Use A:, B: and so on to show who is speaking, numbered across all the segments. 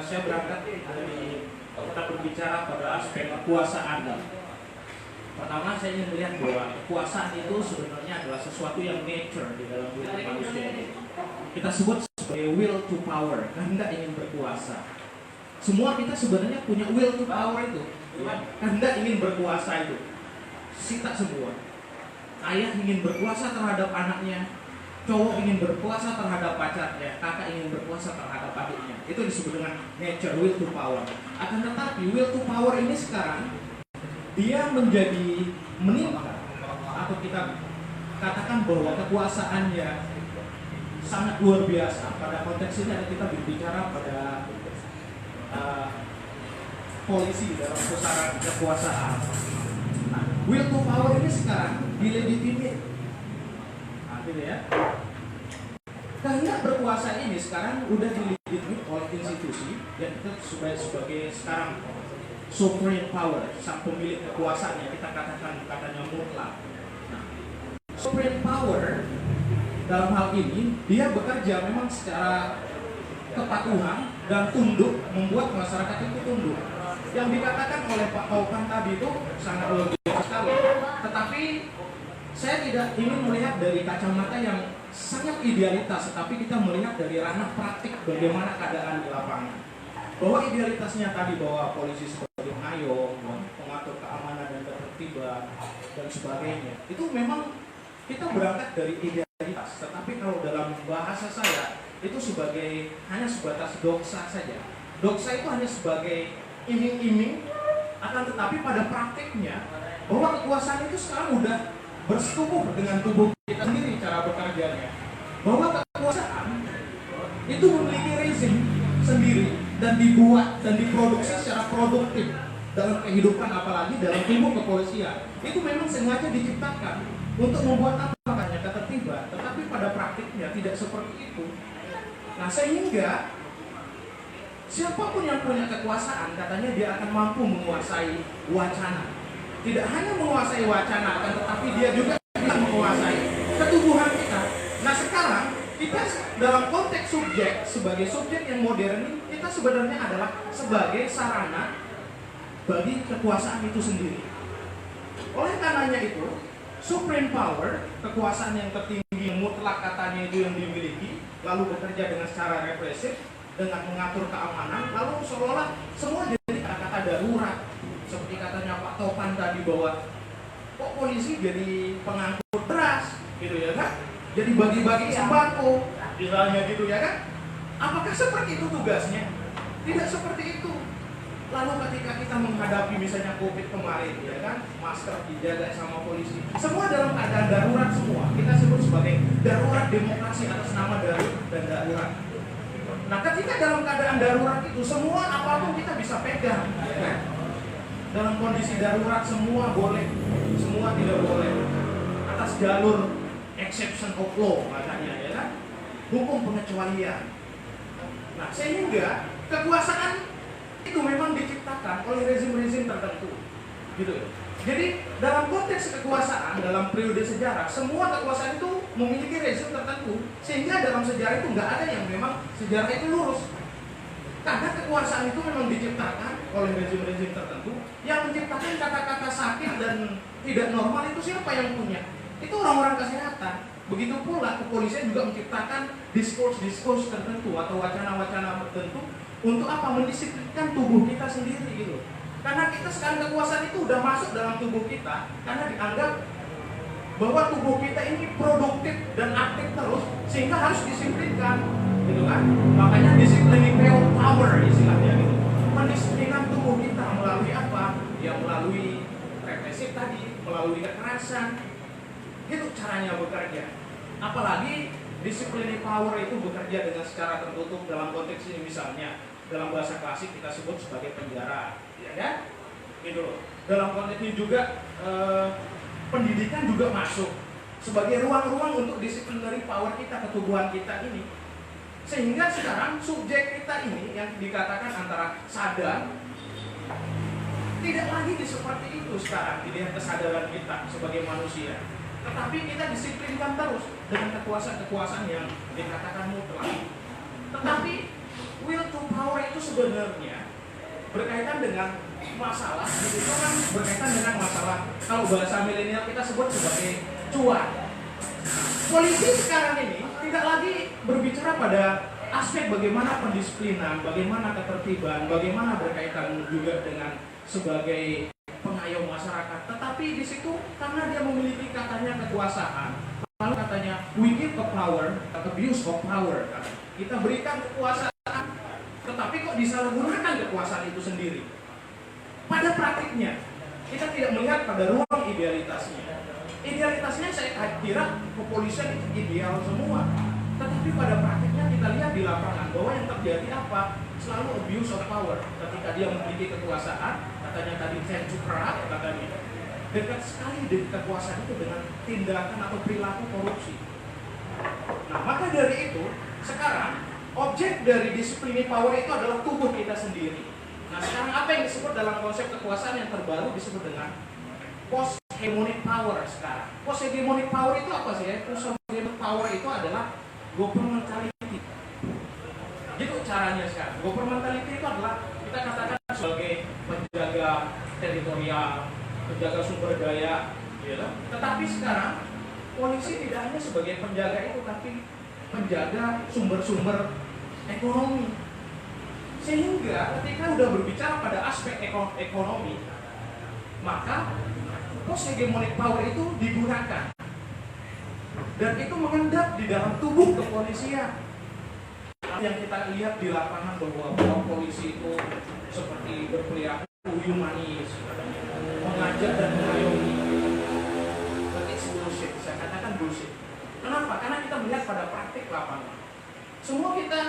A: Saya berangkat dari kita berbicara pada aspek kekuasaan. Pertama saya ingin melihat bahwa kekuasaan itu sebenarnya adalah sesuatu yang nature di dalam diri manusia. Kita sebut sebagai will to power, kehendak ingin berkuasa. Semua kita sebenarnya punya will to power itu, kehendak ingin berkuasa itu. Kita semua. Ayah ingin berkuasa terhadap anaknya, cowok ingin berkuasa terhadap pacarnya, kakak ingin berkuasa terhadap adiknya. Itu disebut dengan nature, will to power. Akan tetapi will to power ini sekarang dia menjadi meningkat, atau kita katakan bahwa kekuasaannya sangat luar biasa. Pada konteks ini kita berbicara pada polisi dalam pusaran kekuasaan. Nah, will to power ini sekarang dilegitimate. Gitu ya. Kehendak berkuasa ini sekarang udah dilegitimate oleh institusi yang kita sebagai sekarang sovereign power, sang pemilik kekuasaan yang kita katakan katanya mutlak. Nah, sovereign power dalam hal ini dia bekerja memang secara kepatuhan dan tunduk, membuat masyarakat itu tunduk. Yang dikatakan oleh Pak Kaupan tadi itu sangat luar biasa sekali. Tetapi saya tidak ingin melihat dari kacamata yang sangat idealitas, tetapi kita melihat dari ranah praktik bagaimana keadaan di lapangan. Bahwa idealitasnya tadi bahwa polisi sebagai pengayom, pengatur keamanan dan ketertiban dan sebagainya, itu memang kita berangkat dari idealitas. Tetapi kalau dalam bahasa saya itu sebagai hanya sebatas doksa saja. Doksa itu hanya sebagai iming-iming, akan tetapi pada praktiknya bahwa kekuasaan itu sekarang udah bersetubuh dengan tubuh kita sendiri cara bekerjanya. Bahwa kekuasaan itu memiliki rezim sendiri dan dibuat dan diproduksi secara produktif dalam kehidupan, apalagi dalam tubuh kepolisian. Itu memang sengaja diciptakan untuk membuat apa makanya ketertiban, tetapi pada praktiknya tidak seperti itu. Nah, sehingga siapapun yang punya kekuasaan katanya dia akan mampu menguasai wacana. Tidak hanya menguasai wacana, akan tetapi dia juga bisa menguasai ketubuhan kita. Nah, sekarang kita dalam konteks subjek, sebagai subjek yang modern ini, kita sebenarnya adalah sebagai sarana bagi kekuasaan itu sendiri. Oleh karenanya itu, supreme power, kekuasaan yang tertinggi, yang mutlak katanya itu yang dimiliki, lalu bekerja dengan secara represif, dengan mengatur keamanan, lalu seolah-olah semua jadi kata-kata darurat. Seperti katanya Pak Topan tadi bahwa kok polisi jadi pengangkut beras gitu ya kan, jadi bagi-bagi sembako misalnya gitu ya kan. Apakah seperti itu tugasnya? Tidak seperti itu. Lalu ketika kita menghadapi misalnya COVID kemarin ya kan, masker dijaga sama polisi, semua dalam keadaan darurat semua. Kita sebut sebagai darurat demokrasi atas nama darurat dan darurat. Nah, ketika dalam keadaan darurat itu semua apapun kita bisa pegang ya kan? Dalam kondisi darurat semua boleh, semua tidak boleh. Atas jalur exception of law makanya ya kan, hukum pengecualian. Nah, sehingga kekuasaan itu memang diciptakan oleh rezim-rezim tertentu, gitu. Jadi dalam konteks kekuasaan dalam periode sejarah, semua kekuasaan itu memiliki rezim tertentu, sehingga dalam sejarah itu nggak ada yang memang sejarah itu lurus. Karena kekuasaan itu memang diciptakan oleh rezim-rezim tertentu. Yang menciptakan kata-kata sakit dan tidak normal itu siapa yang punya? Itu orang-orang kesehatan. Begitu pula kepolisian juga menciptakan diskurs tertentu atau wacana-wacana tertentu untuk apa? Mendisiplinkan tubuh kita sendiri gitu. Karena kita sekarang kekuasaan itu udah masuk dalam tubuh kita, karena dianggap bahwa tubuh kita ini produktif dan aktif terus, sehingga harus disiplinkan, gitu kan? Makanya disciplining power istilahnya gitu. Mendisiplinkan tubuh kita melalui apa? Ya melalui represif tadi, melalui kekerasan. Itu caranya bekerja. Apalagi disciplining power itu bekerja dengan secara tertutup dalam konteks ini, misalnya dalam bahasa klasik kita sebut sebagai penjara, ya kan? Gitu loh. Dalam konteks ini juga pendidikan juga masuk sebagai ruang-ruang untuk disciplinary power kita, ketubuhan kita ini. Sehingga sekarang subjek kita ini yang dikatakan antara sadar, tidak lagi seperti itu sekarang dilihat kesadaran kita sebagai manusia. Tetapi kita disiplinkan terus dengan kekuasaan-kekuasaan yang dikatakan mutlak. Tetapi will to power itu sebenarnya berkaitan dengan masalah, itu kan berkaitan dengan masalah, kalau bahasa milenial kita sebut sebagai cuan. Polisi sekarang ini tidak lagi berbicara pada aspek bagaimana pendisiplinan, bagaimana ketertiban, bagaimana berkaitan juga dengan sebagai pengayom masyarakat. Tetapi di situ karena dia memiliki katanya kekuasaan, lalu katanya we give a power, abuse of power. Kita berikan kekuasaan, tetapi kok disalahgunakan kekuasaan itu sendiri. Pada praktiknya kita tidak melihat pada ruang idealitasnya. Idealitasnya saya kira kepolisian itu ideal semua. Tetapi pada praktiknya kita lihat di lapangan bahwa yang terjadi apa? Selalu abuse of power. Ketika dia memiliki kekuasaan, katanya tadi centukrad, katanya dekat sekali dengan kekuasaan itu dengan tindakan atau perilaku korupsi. Nah, maka dari itu sekarang objek dari disiplin power itu adalah tubuh kita sendiri. Nah, sekarang apa yang disebut dalam konsep kekuasaan yang terbaru disebut dengan post hegemonic power sekarang. Post hegemonic power itu apa sih ya? Post hegemonic power itu adalah governmentality. Gitu caranya sekarang. Governmentality itu adalah kita katakan sebagai penjaga teritorial, penjaga sumber daya, gitu. Tetapi sekarang polisi tidak hanya sebagai penjaga itu, tapi penjaga sumber-sumber ekonomi. Sehingga ketika udah berbicara pada aspek ekonomi, maka post hegemonic power itu digunakan. Dan itu mengendap di dalam tubuh kepolisian. Yang kita lihat di lapangan bahwa polisi itu seperti berperilaku humanis, mengajak dan mengayomi. But it's bullshit, saya katakan bullshit. Kenapa? Karena kita melihat pada praktik lapangan. Semua kita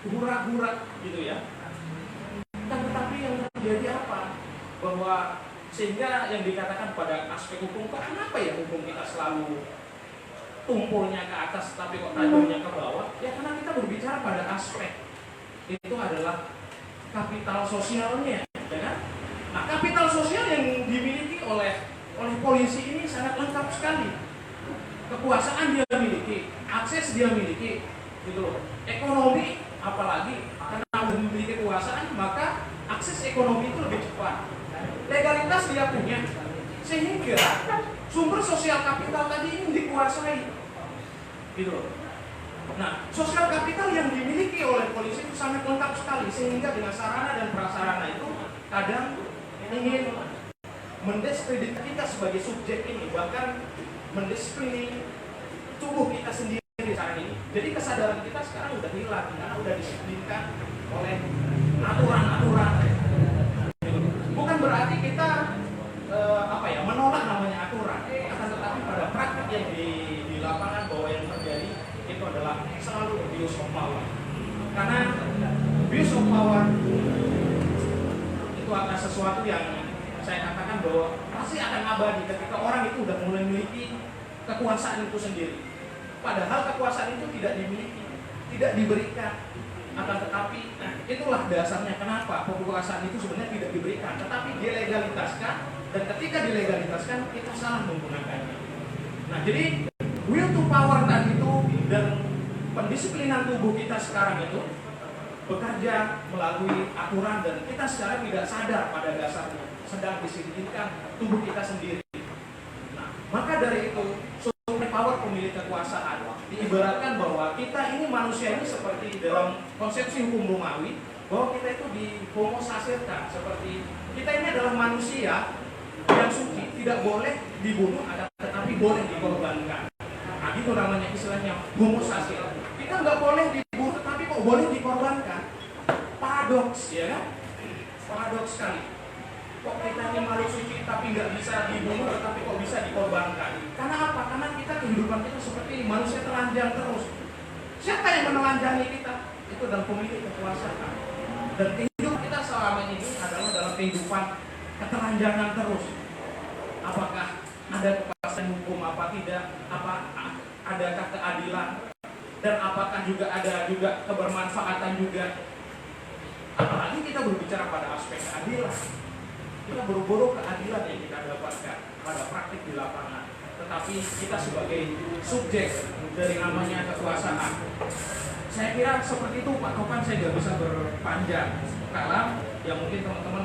A: hura-hura gitu ya. Tetapi yang terjadi apa? Bahwa sehingga yang dikatakan pada aspek hukum, kenapa ya hukum kita selalu tumpulnya ke atas tapi kok tajamnya ke bawah? Ya karena kita berbicara pada aspek itu adalah kapital sosialnya, ya kan? Nah, kapital sosial yang dimiliki oleh polisi ini sangat lengkap sekali. Kekuasaan dia miliki, akses dia miliki, gitu loh. Ekonomi apalagi karena memiliki kekuasaan maka akses ekonomi itu lebih cepat. Legalitas dia punya, sehingga sumber sosial kapital tadi ini dikuasai, gitu loh. Nah, sosial kapital yang dimiliki oleh polisi itu sangat lengkap sekali, sehingga dengan sarana dan prasarana itu kadang ingin mendiskreditkan kita sebagai subjek ini, bahkan mendisiplini tubuh kita sendiri saat ini. Jadi kesadaran kita sekarang udah hilang karena udah disiplinkan oleh aturan-aturan. Bukan berarti kita menolak namanya aturan, akan tetapi pada praktik yang di lapangan bahwa yang terjadi itu adalah selalu abuse of power. Karena abuse of power itu adalah sesuatu yang saya katakan bahwa pasti akan abadi ketika orang itu udah mulai memiliki kekuasaan itu sendiri. Padahal kekuasaan itu tidak dimiliki, tidak diberikan. Akan tetapi itulah dasarnya kenapa kekuasaan itu sebenarnya tidak diberikan, tetapi dilegalitaskan, dan ketika dilegalitaskan kita salah menggunakannya. Nah, jadi will to power tadi itu dan pendisiplinan tubuh kita sekarang itu bekerja melalui aturan, dan kita sekarang tidak sadar pada dasarnya sedang disiplinkan tubuh kita sendiri. Nah, maka dari itu power pemilik kekuasaan diibaratkan bahwa kita ini manusia ini seperti dalam konsepsi hukum Romawi bahwa kita itu dihomosasirkan, seperti kita ini adalah manusia yang suci, tidak boleh dibunuh tetapi boleh dikorbankan. Nah, itu namanya istilahnya homosasir. Kita nggak boleh dibunuh tetapi kok boleh dikorbankan. Paradoks, ya kan? Paradoks sekali. Kok kita ini makhluk suci tapi nggak bisa dibunuh, tapi kok bisa dikorbankan? Karena apa? Karena kita kehidupan kita seperti manusia telanjang terus. Siapa yang menelanjangi kita? Itu adalah pemilik kekuasaan. Dan kehidupan kita selama ini adalah dalam kehidupan ketelanjangan terus. Apakah ada kepastian hukum apa tidak? Adakah keadilan? Dan apakah juga ada juga kebermanfaatan juga? Apalagi kita berbicara pada aspek keadilan. Kita buru-buru keadilan yang kita dapatkan pada praktik di lapangan, tetapi kita sebagai subjek dari namanya kekuasaan Saya kira seperti itu Pak Topan, saya nggak bisa berpanjang. Kalau ya mungkin teman-teman